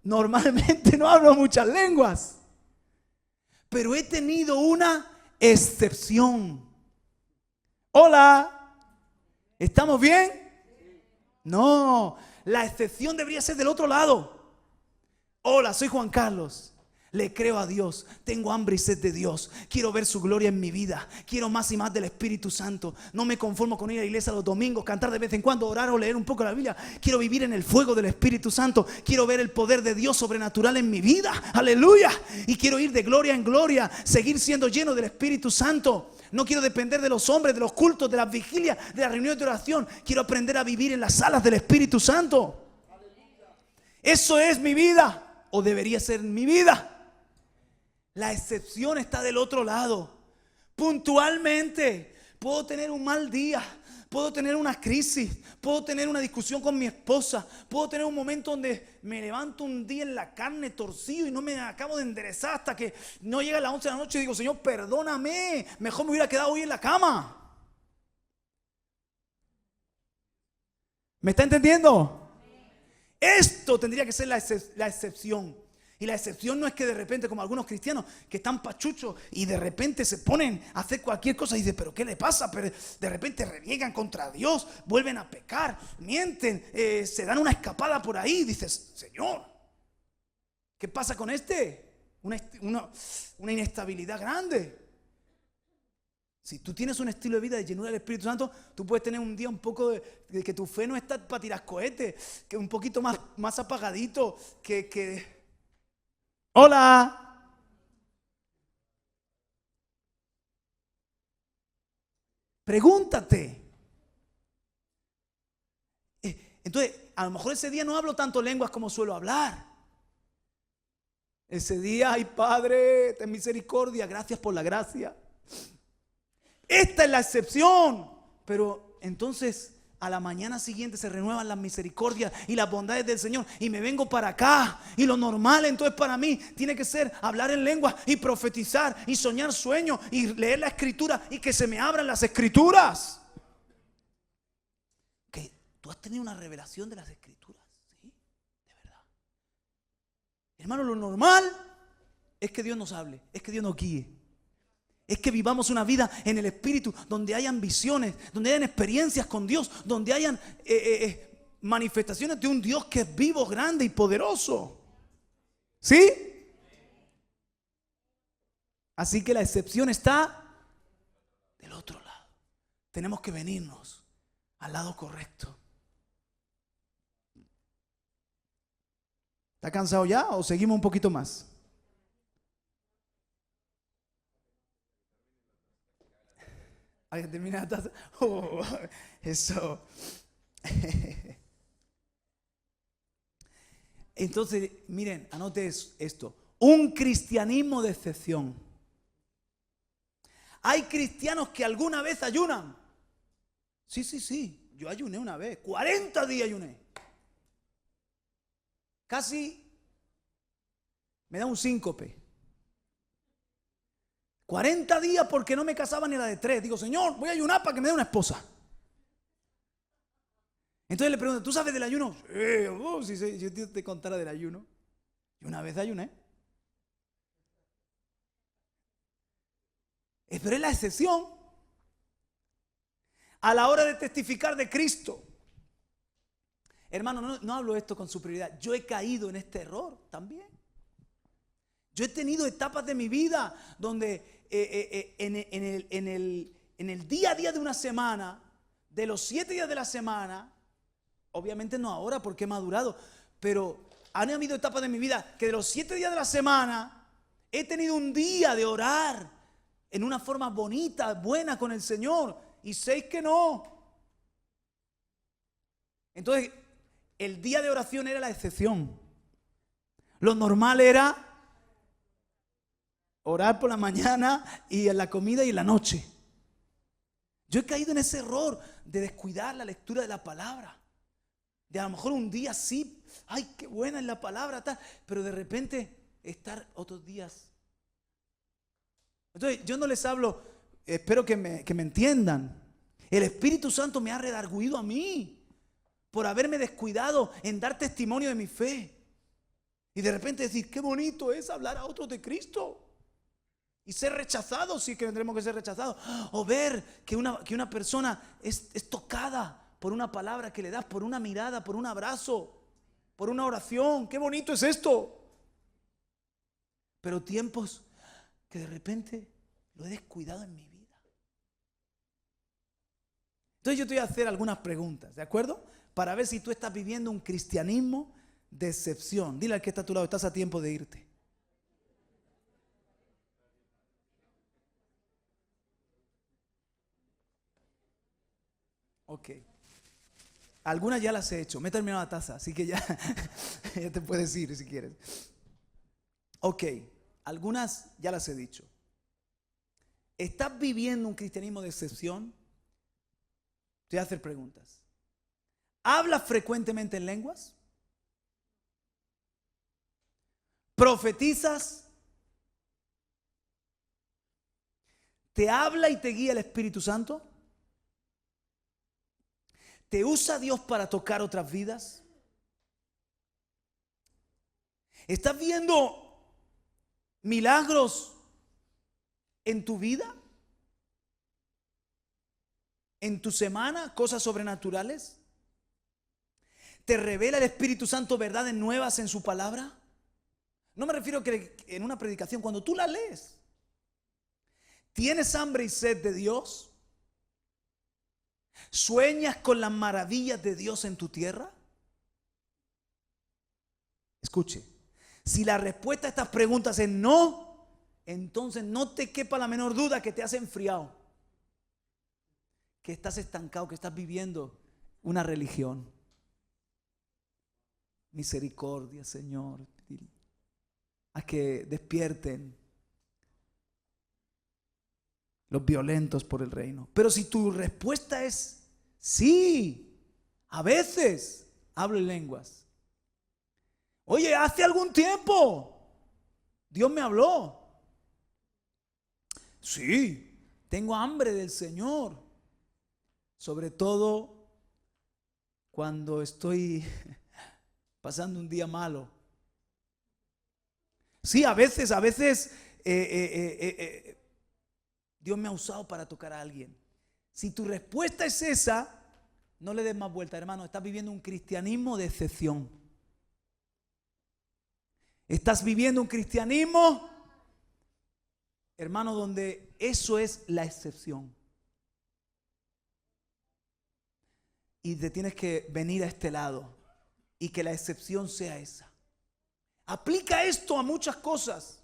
normalmente no hablo muchas lenguas, pero he tenido una excepción. Hola, ¿estamos bien? No, la excepción debería ser del otro lado. Hola, soy Juan Carlos. Le creo a Dios, tengo hambre y sed de Dios, quiero ver su gloria en mi vida, quiero más y más del Espíritu Santo. No me conformo con ir a la iglesia los domingos, cantar de vez en cuando, orar o leer un poco la Biblia. Quiero vivir en el fuego del Espíritu Santo, quiero ver el poder de Dios sobrenatural en mi vida, aleluya. Y quiero ir de gloria en gloria, seguir siendo lleno del Espíritu Santo. No quiero depender de los hombres, de los cultos, de las vigilias, de las reuniones de oración. Quiero aprender a vivir en las salas del Espíritu Santo. Eso es mi vida, o debería ser mi vida. La excepción está del otro lado. Puntualmente, puedo tener un mal día, puedo tener una crisis, puedo tener una discusión con mi esposa, puedo tener un momento donde me levanto un día en la carne torcido y no me acabo de enderezar hasta que no llega a las 11 de la noche y digo, Señor, perdóname, mejor me hubiera quedado hoy en la cama. ¿Me está entendiendo? Esto tendría que ser la excepción. Y la excepción no es que de repente, como algunos cristianos que están pachuchos y de repente se ponen a hacer cualquier cosa y dicen, ¿pero qué le pasa? Pero de repente reniegan contra Dios, vuelven a pecar, mienten, se dan una escapada por ahí. Y dices, Señor, ¿qué pasa con este? Una inestabilidad grande. Si tú tienes un estilo de vida de llenura del Espíritu Santo, tú puedes tener un día un poco de que tu fe no está para tirar cohetes, que un poquito más apagadito, que hola. Pregúntate. Entonces, a lo mejor ese día no hablo tanto lenguas como suelo hablar. Ese día, ay Padre, ten misericordia, gracias por la gracia. Esta es la excepción. Pero entonces a la mañana siguiente se renuevan las misericordias y las bondades del Señor y me vengo para acá. Y lo normal entonces para mí tiene que ser hablar en lengua y profetizar y soñar sueños y leer la escritura y que se me abran las escrituras. Que tú has tenido una revelación de las escrituras, ¿sí? De verdad. Hermano, lo normal es que Dios nos hable, es que Dios nos guíe. Es que vivamos una vida en el Espíritu donde hayan visiones, donde hayan experiencias con Dios, donde hayan manifestaciones de un Dios que es vivo, grande y poderoso. ¿Sí? Así que la excepción está del otro lado. Tenemos que venirnos al lado correcto. ¿Está cansado ya o seguimos un poquito más? Alguien termina la taza. Eso. Entonces, miren, anote esto. Un cristianismo de excepción. Hay cristianos que alguna vez ayunan. Sí. Yo ayuné una vez. 40 días ayuné. Casi me da un síncope. 40 días porque no me casaba ni la de 3. Digo, Señor, voy a ayunar para que me dé una esposa. Entonces le pregunto, ¿tú sabes del ayuno? Sí, si yo te contara del ayuno. Y una vez ayuné. Pero es la excepción. A la hora de testificar de Cristo. Hermano, no hablo esto con superioridad. Yo he caído en este error también. Yo he tenido etapas de mi vida donde en el día a día de una semana, de los 7 días de la semana, obviamente no ahora porque he madurado, pero han habido etapas de mi vida que de los 7 días de la semana he tenido un día de orar en una forma bonita, buena con el Señor, y 6 que no. Entonces, el día de oración era la excepción. Lo normal era orar por la mañana y en la comida y en la noche. Yo he caído en ese error de descuidar la lectura de la palabra. De a lo mejor un día sí, ay, qué buena es la palabra, tal, pero de repente estar otros días Entonces yo no les hablo, espero que me entiendan. El Espíritu Santo me ha redarguido a mí por haberme descuidado en dar testimonio de mi fe. Y de repente decir, qué bonito es hablar a otros de Cristo. Y ser rechazados, sí que tendremos que ser rechazados. O ver que una persona es tocada por una palabra que le das, por una mirada, por un abrazo, por una oración. Qué bonito es esto. Pero tiempos que de repente lo he descuidado en mi vida. Entonces yo te voy a hacer algunas preguntas, ¿de acuerdo? Para ver si tú estás viviendo un cristianismo de excepción. Dile al que está a tu lado, estás a tiempo de irte. Ok. Algunas ya las he hecho. Me he terminado la taza, así que ya, ya te puedes ir si quieres. Ok, algunas ya las he dicho. ¿Estás viviendo un cristianismo de excepción? Te voy a hacer preguntas. ¿Hablas frecuentemente en lenguas? ¿Profetizas? ¿Te habla y te guía el Espíritu Santo? ¿Te usa Dios para tocar otras vidas? ¿Estás viendo milagros en tu vida? ¿En tu semana? ¿Cosas sobrenaturales? ¿Te revela el Espíritu Santo verdades nuevas en su palabra? No me refiero a que en una predicación, cuando tú la lees, ¿tienes hambre y sed de Dios? ¿Sueñas con las maravillas de Dios en tu tierra? Escuche, si la respuesta a estas preguntas es no, entonces no te quepa la menor duda que te has enfriado, que estás estancado, que estás viviendo una religión. Misericordia, Señor, a que despierten los violentos por el reino. Pero si tu respuesta es sí, a veces hablo en lenguas. Oye, hace algún tiempo Dios me habló. Sí, tengo hambre del Señor. Sobre todo cuando estoy pasando un día malo. Sí, a veces Dios me ha usado para tocar a alguien. Si tu respuesta es esa, no le des más vuelta, hermano. Estás viviendo un cristianismo de excepción. Estás viviendo un cristianismo, hermano, donde eso es la excepción. Y te tienes que venir a este lado y que la excepción sea esa. Aplica esto a muchas cosas.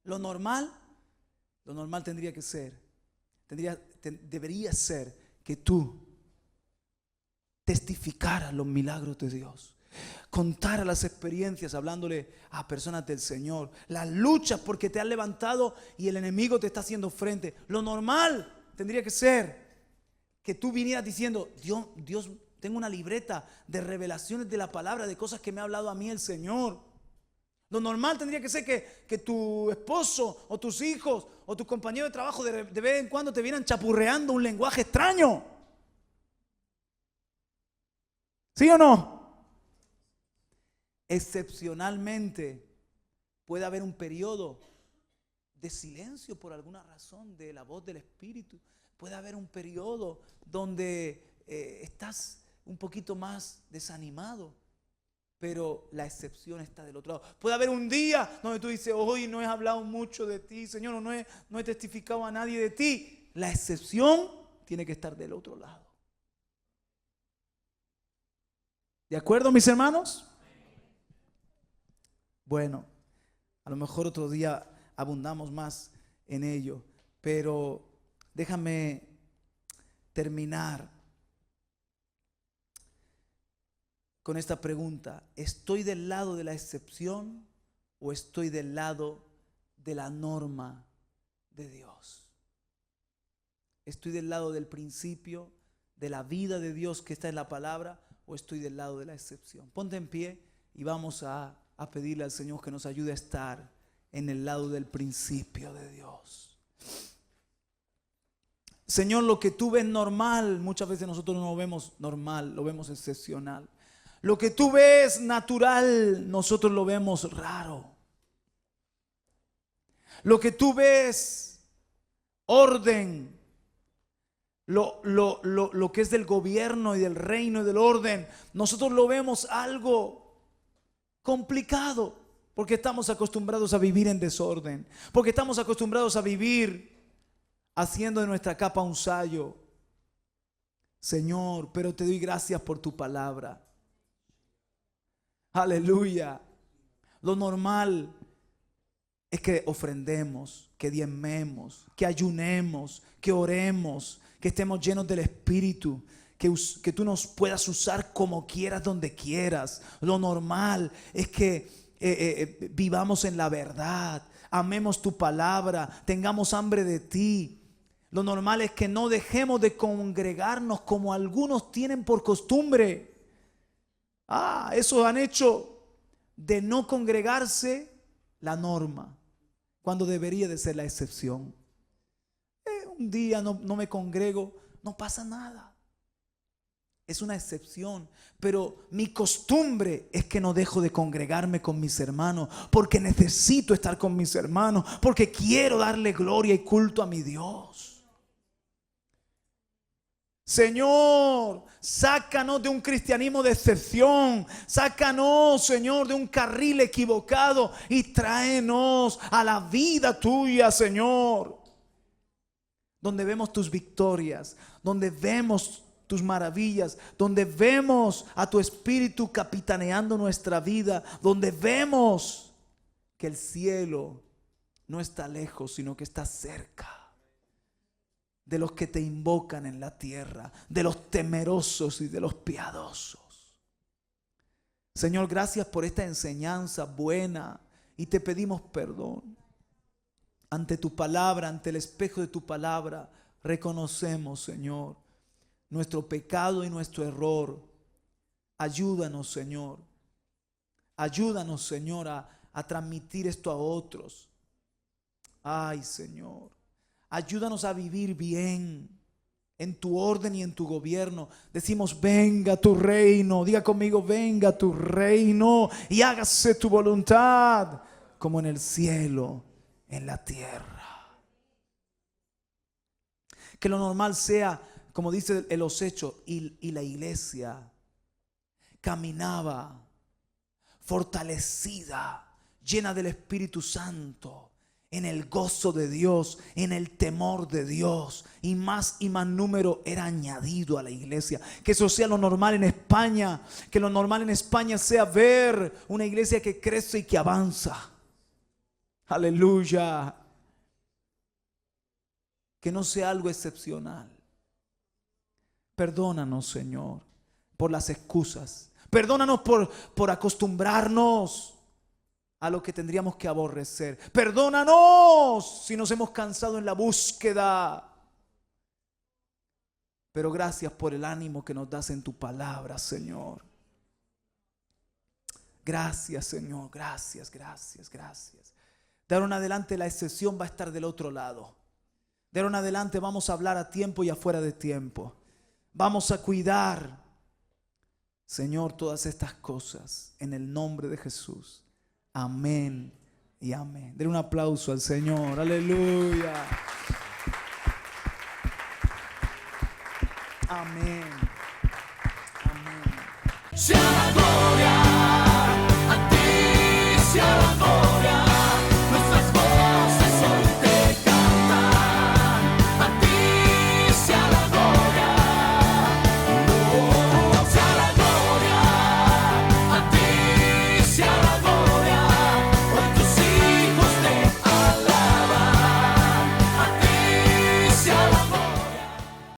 Lo normal tendría que ser, debería ser que tú testificaras los milagros de Dios, contaras las experiencias hablándole a personas del Señor, las luchas porque te has levantado y el enemigo te está haciendo frente. Lo normal tendría que ser que tú vinieras diciendo, Dios, tengo una libreta de revelaciones de la palabra, de cosas que me ha hablado a mí el Señor. Lo normal tendría que ser que tu esposo o tus hijos o tus compañeros de trabajo de vez en cuando te vienen chapurreando un lenguaje extraño. ¿Sí o no? Excepcionalmente puede haber un periodo de silencio por alguna razón de la voz del Espíritu. Puede haber un periodo donde estás un poquito más desanimado, pero la excepción está del otro lado. Puede haber un día donde tú dices, hoy no he hablado mucho de ti, Señor, no he testificado a nadie de ti. La excepción tiene que estar del otro lado. ¿De acuerdo, mis hermanos? Bueno, a lo mejor otro día abundamos más en ello, pero déjame terminar con esta pregunta. ¿Estoy del lado de la excepción o estoy del lado de la norma de Dios? ¿Estoy del lado del principio, de la vida de Dios que está en la palabra, o estoy del lado de la excepción? Ponte en pie y vamos a pedirle al Señor que nos ayude a estar en el lado del principio de Dios. Señor, lo que tú ves normal, muchas veces nosotros no lo vemos normal, lo vemos excepcional. Lo que tú ves natural, nosotros lo vemos raro. Lo que tú ves orden, lo que es del gobierno y del reino y del orden, nosotros lo vemos algo complicado, porque estamos acostumbrados a vivir en desorden, porque estamos acostumbrados a vivir haciendo de nuestra capa un sayo. Señor, pero te doy gracias por tu palabra. Aleluya. Lo normal es que ofrendemos, que diezmemos, que ayunemos, que oremos, que estemos llenos del Espíritu, que tú nos puedas usar como quieras, donde quieras. Lo normal es que vivamos en la verdad, amemos tu palabra, tengamos hambre de ti. Lo normal es que no dejemos de congregarnos como algunos tienen por costumbre. Eso han hecho de no congregarse la norma, cuando debería de ser la excepción. Un día no me congrego, no pasa nada. Es una excepción, pero mi costumbre es que no dejo de congregarme con mis hermanos, porque necesito estar con mis hermanos, porque quiero darle gloria y culto a mi Dios. Señor, sácanos de un cristianismo de excepción. Sácanos, Señor, de un carril equivocado y tráenos a la vida tuya, Señor, donde vemos tus victorias, donde vemos tus maravillas, donde vemos a tu Espíritu capitaneando nuestra vida, donde vemos que el cielo no está lejos, sino que está cerca de los que te invocan en la tierra, de los temerosos y de los piadosos. Señor, gracias por esta enseñanza buena y te pedimos perdón. Ante tu palabra, ante el espejo de tu palabra, reconocemos, Señor, nuestro pecado y nuestro error. Ayúdanos, Señor. Ayúdanos, Señor, a transmitir esto a otros. Ay, Señor. Ayúdanos a vivir bien en tu orden y en tu gobierno. Decimos, venga tu reino. Diga conmigo, venga tu reino y hágase tu voluntad, como en el cielo, en la tierra. Que lo normal sea, como dice en los Hechos, y la iglesia caminaba fortalecida, llena del Espíritu Santo, en el gozo de Dios, en el temor de Dios, y más número era añadido a la iglesia. Que eso sea lo normal en España, que lo normal en España sea ver una iglesia que crece y que avanza. Aleluya. Que no sea algo excepcional. Perdónanos, Señor, por las excusas. Perdónanos por acostumbrarnos a lo que tendríamos que aborrecer. Perdónanos si nos hemos cansado en la búsqueda. Pero gracias por el ánimo que nos das en tu palabra, Señor. Gracias, Señor. Gracias. De ahora en adelante la excepción va a estar del otro lado. De ahora en adelante vamos a hablar a tiempo y afuera de tiempo. Vamos a cuidar, Señor, todas estas cosas en el nombre de Jesús. Amén y amén. Den un aplauso al Señor. Aleluya. Amén. Amén.